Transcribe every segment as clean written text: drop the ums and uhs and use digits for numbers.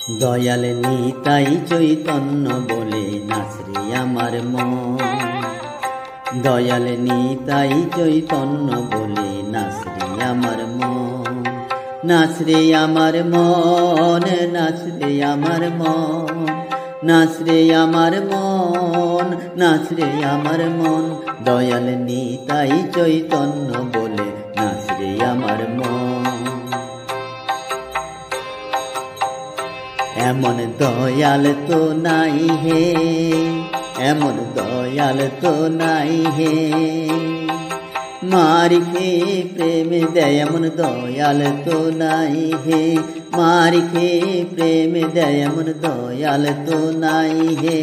দয়াল নিতাই চৈতন্য বলে নাচরে আমার মন। দয়াল নিতাই চৈতন্য বলে নাচরে আমার মন। নাচরে আমার মন, নাচরে আমার মন, নাচরে আমার মন, নাচরে আমার মন। দয়াল নিতাই চৈতন্য বলে নাচরে আমার মন। এমন দয়াল তো নাই হে, এমন দয়াল তো নাই হে, মারি খেয়ে প্রেম দেয় এমন দয়াল তো নাই হে। মারি খেয়ে প্রেম দেয় এমন দয়াল তো নাই হে।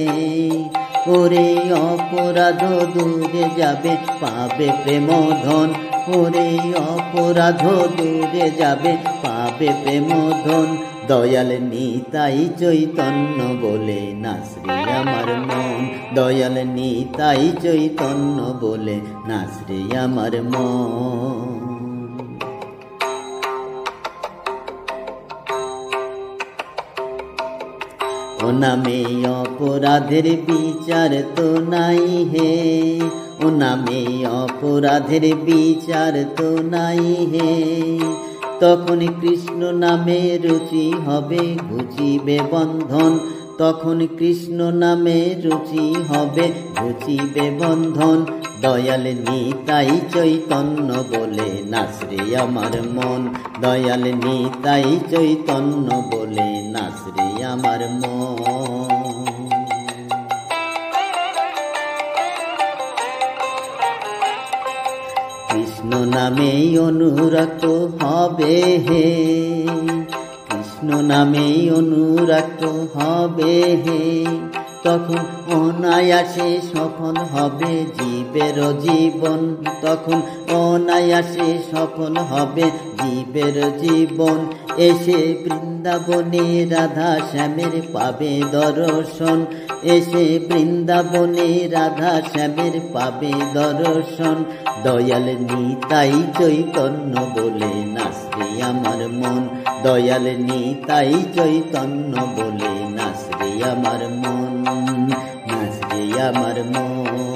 ওরে অপরাধ দূরে যাবে পাবে প্রেম ধন, ওরে অপরাধ দূরে যাবে পাবে প্রেম ধন। দয়াল নিতাই চৈতন্য বলে নাচরে আমার মন। দয়াল নিতাই চৈতন্য বলে নাচরে আমার মন। ও নামে অপরাধের বিচার তো নাই হে, ও নামে অপরাধের বিচার তো নাই হে। তখন কৃষ্ণ নামে রুচি হবে ঘুচিবে বন্ধন, তখন কৃষ্ণ নামে রুচি হবে ঘুচিবে বন্ধন। দয়াল নিতাই চৈতন্য বলে নাচরে আমার মন। দয়াল নিতাই চৈতন্য বলে নাচরে আমার মন। কৃষ্ণ নামে অনুরক্ত হবে হে, কৃষ্ণ নামে অনুরক্ত হবে হে। তখন অনায়াসে সফল হবে জীবের জীবন, তখন অনায়াসে সফল হবে জীবের জীবন। এসে বৃন্দাবনে রাধা শ্যামের পাবে দর্শন, এসে বৃন্দাবনে রাধা শ্যামের পাবে দর্শন। দয়াল নিতাই চৈতন্য বলে নাচরে আমার মন। দয়াল নিতাই চৈতন্য বলে নাচরে আমার মন, নাচরে আমার মন।